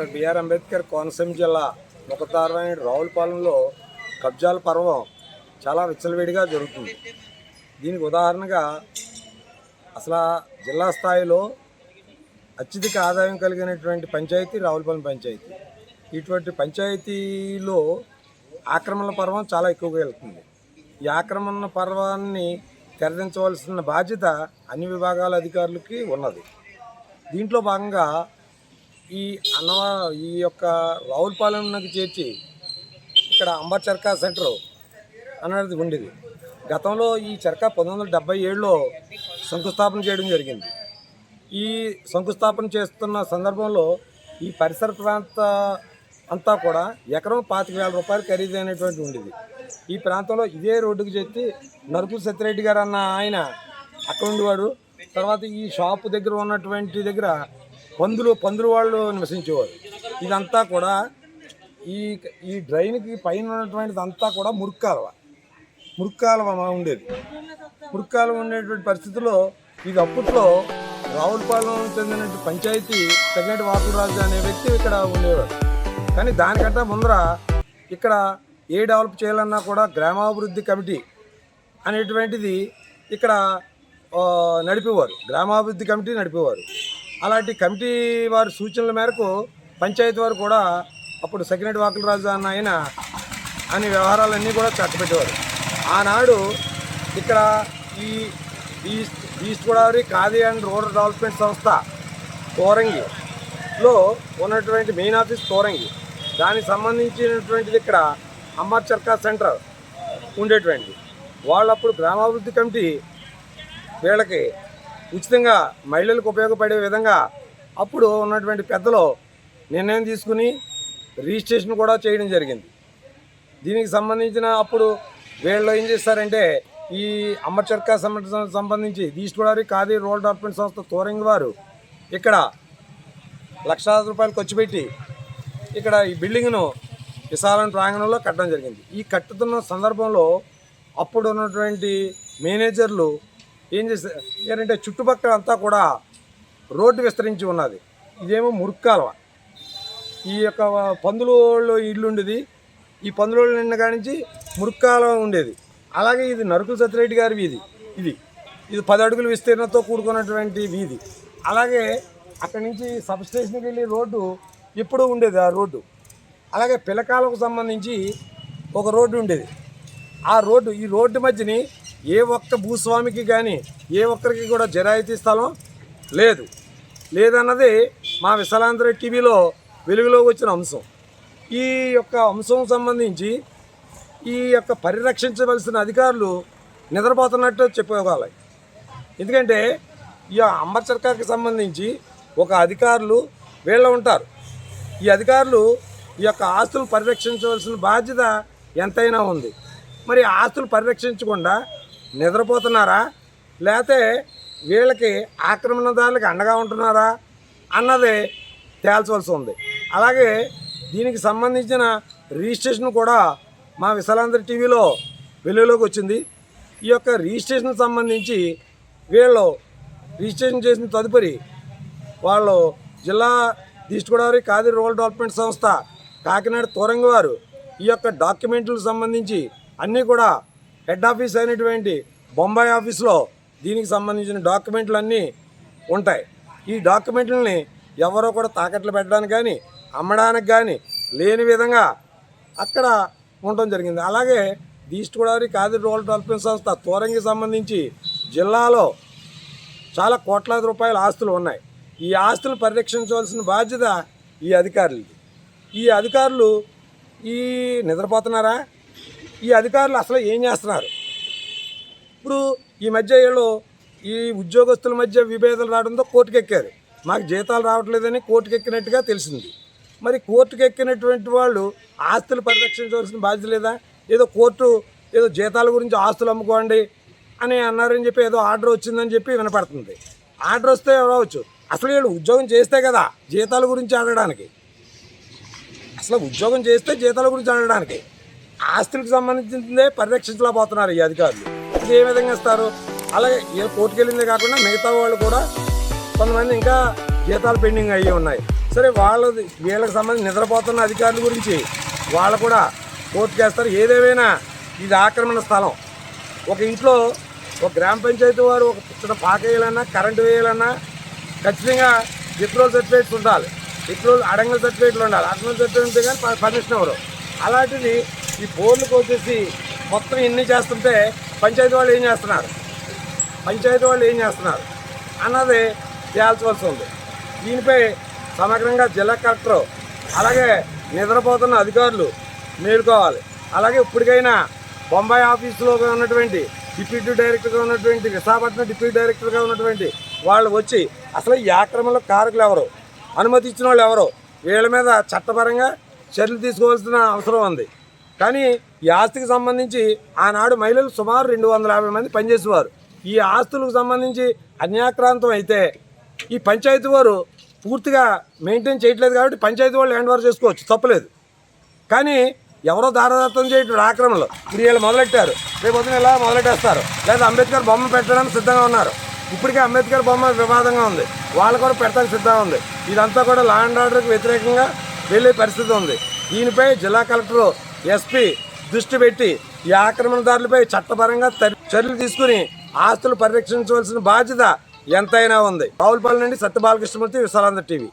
Doctor BR Ambedkar Konaseema జిల్లా ముఖతారమైన రావులపాలెంలో కబ్జాల పర్వం చాలా విచ్చలవిడిగా జరుగుతుంది. దీనికి ఉదాహరణగా అసలు జిల్లా స్థాయిలో అత్యధిక ఆదాయం కలిగినటువంటి పంచాయతీ రావులపాలెం పంచాయతీ. ఇటువంటి పంచాయతీలో ఆక్రమణల పర్వం చాలా ఎక్కువగా వెళ్తుంది. ఈ ఆక్రమణ పర్వాన్ని తెరదించవలసిన బాధ్యత అన్ని విభాగాల అధికారులకి ఉన్నది. దీంట్లో భాగంగా ఈ యొక్క రావులపాలెంకి చేర్చి ఇక్కడ అంబర్ చర్కా సెంటర్ అనేది ఉండేది. గతంలో ఈ చర్కా 1977లో శంకుస్థాపన చేయడం జరిగింది. ఈ శంకుస్థాపన చేస్తున్న సందర్భంలో ఈ పరిసర ప్రాంత అంతా కూడా ఎకరం 25,000 రూపాయలు ఖరీదైనటువంటి ఉండేది. ఈ ప్రాంతంలో ఇదే రోడ్డుకు చేసి నరుకుల సత్యరెడ్డి గారు అన్న ఆయన అక్కడ ఉండేవాడు. తర్వాత ఈ షాపు దగ్గర ఉన్నటువంటి దగ్గర పందులు వాళ్ళు నివసించేవారు. ఇదంతా కూడా ఈ డ్రైన్కి పైన ఉన్నటువంటిది అంతా కూడా మురుక్కాలవ ఉండేది. మురుక్కాలవ ఉండేటువంటి పరిస్థితుల్లో ఇది అప్పట్లో రావులపాలెం చెందిన పంచాయతీ తగినటి వాకులరాజు అనే వ్యక్తి ఇక్కడ ఉండేవాడు. కానీ దానికంటే ముందర ఇక్కడ ఏ డెవలప్ చేయాలన్నా కూడా గ్రామాభివృద్ధి కమిటీ అనేటువంటిది ఇక్కడ నడిపేవారు. గ్రామాభివృద్ధి కమిటీ నడిపేవారు. అలాంటి కమిటీ వారి సూచనల మేరకు పంచాయతీ వారు కూడా అప్పుడు సకినేటి వాకులరాజు అన్న ఆయన అనే వ్యవహారాలన్నీ కూడా చక్కబెట్టేవారు. ఆనాడు ఇక్కడ ఈ east Godavari khadi and rural development సంస్థ తోరంగిలో ఉన్నటువంటి మెయిన్ ఆఫీస్ తోరంగి, దానికి సంబంధించినటువంటిది ఇక్కడ అంబర్ చర్కా సెంటర్ ఉండేటువంటి వాళ్ళు అప్పుడు గ్రామాభివృద్ధి కమిటీ వీళ్ళకి ఉచితంగా మహిళలకు ఉపయోగపడే విధంగా అప్పుడు ఉన్నటువంటి పెద్దలు నిర్ణయం తీసుకుని రిజిస్ట్రేషన్ కూడా చేయడం జరిగింది. దీనికి సంబంధించిన అప్పుడు వీళ్ళు ఏం చేస్తారంటే ఈ అంబర్ చర్కా సంబంధించి east Godavari khadi rural development సంస్థ తోరంగి వారు ఇక్కడ లక్షలాది రూపాయలు ఖర్చు పెట్టి ఇక్కడ ఈ బిల్డింగ్ను విశాలమైన ప్రాంగణంలో కట్టడం జరిగింది. ఈ కట్టుతున్న సందర్భంలో అప్పుడు ఉన్నటువంటి మేనేజర్లు ఏం చేశారు ఏంటంటే చుట్టుపక్కల అంతా కూడా రోడ్డు విస్తరించి ఉన్నది. ఇదేమో మురుక్కాలవ. ఈ యొక్క పందులోళ్ళు ఇల్లు ఉండేది. ఈ పందులోళ్ళు నిన్న కానించి మురుక్కాలవ ఉండేది. అలాగే ఇది నరుకుల సత్యరెడ్డి గారి వీధి. ఇది 10 అడుగుల విస్తీర్ణంతో కూడుకున్నటువంటి వీధి. అలాగే అక్కడి నుంచి సబ్ స్టేషన్కి వెళ్ళి రోడ్డు ఎప్పుడూ ఉండేది ఆ రోడ్డు. అలాగే పిలకాలకు సంబంధించి ఒక రోడ్డు ఉండేది. ఈ రోడ్డు మధ్యని ఏ ఒక్క భూస్వామికి కానీ ఏ ఒక్కరికి కూడా జరాయితీ స్థలం లేదన్నది మా విశాలాంధ్ర టీవీలో వెలుగులోకి వచ్చిన అంశం. ఈ యొక్క అంశం సంబంధించి ఈ యొక్క పరిరక్షించవలసిన అధికారులు నిద్రపోతున్నట్టు చెప్పుకోవాలి. ఎందుకంటే ఈ అంబర్ చర్కాకి సంబంధించి ఒక అధికారులు వీళ్ళు ఉంటారు. ఈ అధికారులు ఈ యొక్క ఆస్తులు పరిరక్షించవలసిన బాధ్యత ఎంతైనా ఉంది. మరి ఆస్తులు పరిరక్షించకుండా నిద్రపోతున్నారా, లేకపోతే వీళ్ళకి ఆక్రమణదారులకు అండగా ఉంటున్నారా అన్నది తేల్చవలసి ఉంది. అలాగే దీనికి సంబంధించిన రిజిస్ట్రేషన్ కూడా మా విశాలాంధ్ర టీవీలో వెలుగులోకి వచ్చింది. ఈ యొక్క రిజిస్ట్రేషన్ సంబంధించి వీళ్ళు రిజిస్ట్రేషన్ చేసిన తదుపరి వాళ్ళు జిల్లా east Godavari khadi rural development సంస్థ కాకినాడ తోరంగి వారు ఈ యొక్క డాక్యుమెంట్లకు సంబంధించి అన్నీ కూడా హెడ్ ఆఫీస్ అయినటువంటి బొంబాయి ఆఫీస్లో దీనికి సంబంధించిన డాక్యుమెంట్లు అన్నీ ఉంటాయి. ఈ డాక్యుమెంట్లని ఎవరో కూడా తాకట్లు పెట్టడానికి కానీ అమ్మడానికి కానీ లేని విధంగా అక్కడ ఉండటం జరిగింది. అలాగే east Godavari khadi rural development సంస్థ తోరంగి సంబంధించి జిల్లాలో చాలా కోట్లాది రూపాయల ఆస్తులు ఉన్నాయి. ఈ ఆస్తులు పరిరక్షించవలసిన బాధ్యత ఈ అధికారులది. ఈ అధికారులు నిద్రపోతున్నారా? ఈ అధికారులు అసలు ఏం చేస్తున్నారు? ఇప్పుడు ఈ మధ్య వీళ్ళు ఈ ఉద్యోగస్తుల మధ్య విభేదాలు రావడంతో కోర్టుకు ఎక్కారు. మాకు జీతాలు రావట్లేదని కోర్టుకు ఎక్కినట్టుగా తెలిసింది. మరి కోర్టుకు ఎక్కినటువంటి వాళ్ళు ఆస్తులు పరిరక్షించవలసిన బాధ్యత లేదా? ఏదో జీతాల గురించి ఆస్తులు అమ్ముకోండి అని అన్నారని చెప్పి ఏదో ఆర్డర్ వచ్చిందని చెప్పి వినపడుతుంది. ఆర్డర్ వస్తే రావచ్చు. అసలు వీళ్ళు ఉద్యోగం చేస్తే కదా జీతాల గురించి ఆడడానికి. అసలు ఉద్యోగం చేస్తే జీతాల గురించి ఆడడానికి ఆస్తులకు సంబంధించిందే పరిరక్షించలేకపోతున్నారు ఈ అధికారులు. ఇది ఏ విధంగా ఇస్తారు? అలాగే కోర్టుకు వెళ్ళిందే కాకుండా మిగతా వాళ్ళు కూడా కొంతమంది ఇంకా జీతాలు పెండింగ్ అయ్యి ఉన్నాయి. సరే వాళ్ళది వీళ్ళకి సంబంధించి నిద్రపోతున్న అధికారుల గురించి వాళ్ళు కూడా కోర్టుకు వేస్తారు. ఏదేమైనా ఇది ఆక్రమణ స్థలం. ఒక ఇంట్లో ఒక గ్రామ పంచాయతీ వారు ఒక చిన్న పాక వేయాలన్నా కరెంటు వేయాలన్నా ఖచ్చితంగా విత్డ్రోల్ సర్టిఫికేట్స్ ఉండాలి. విత్డ్రోల్ అడంగల్ సర్టిఫికేట్లు ఉండాలి. అడంగల్ సర్టిఫికేట్ ఉంటే కానీ పర్మిషన్ ఇవ్వరు. అలాంటిది ఈ బోర్డులకు వచ్చేసి మొత్తం ఇన్ని చేస్తుంటే పంచాయతీ వాళ్ళు ఏం చేస్తున్నారు అన్నది తేల్చవలసి ఉంది. దీనిపై సమగ్రంగా జిల్లా కలెక్టర్ అలాగే నిద్రపోతున్న అధికారులు మేలుకోవాలి. అలాగే ఇప్పటికైనా బొంబాయి ఆఫీసులో ఉన్నటువంటి డిప్యూటీ డైరెక్టర్గా ఉన్నటువంటి విశాఖపట్నం డిప్యూటీ డైరెక్టర్గా ఉన్నటువంటి వాళ్ళు వచ్చి అసలు ఈ ఆక్రమణలో కారకులు ఎవరు, అనుమతి ఇచ్చిన వాళ్ళు ఎవరు, వీళ్ళ మీద చట్టపరంగా చర్యలు తీసుకోవాల్సిన అవసరం ఉంది. కానీ ఈ ఆస్తికి సంబంధించి ఆనాడు మహిళలు సుమారు 250 మంది పనిచేసేవారు. ఈ ఆస్తులకు సంబంధించి అన్యాక్రాంతం అయితే ఈ పంచాయతీ వారు పూర్తిగా మెయింటైన్ చేయట్లేదు కాబట్టి పంచాయతీ వాళ్ళు హ్యాండ్ ఓవర్ చేసుకోవచ్చు, తప్పలేదు. కానీ ఎవరో దారదత్తం చేయటం ఆక్రమణలో ఇప్పుడు వీళ్ళు మొదలెట్టారు, రేపు పొద్దున ఇలా మొదలెట్టేస్తారు. లేదా అంబేద్కర్ బొమ్మ పెట్టడానికి సిద్ధంగా ఉన్నారు. ఇప్పటికే అంబేద్కర్ బొమ్మ వివాదంగా ఉంది, వాళ్ళు కూడా పెట్టడానికి సిద్ధంగా ఉంది. ఇదంతా కూడా లా అండ్ ఆర్డర్కి వ్యతిరేకంగా వెళ్ళే పరిస్థితి ఉంది. దీనిపై జిల్లా కలెక్టర్ ఎస్పీ దృష్టి పెట్టి ఈ ఆక్రమణదారులపై చట్టపరంగా చర్యలు తీసుకుని ఆస్తులు పరిరక్షించవలసిన బాధ్యత ఎంతైనా ఉంది. రావులపల్లి నుండి సత్య బాలకృష్ణమూర్తి, విశాలాంధ్ర టీవీ.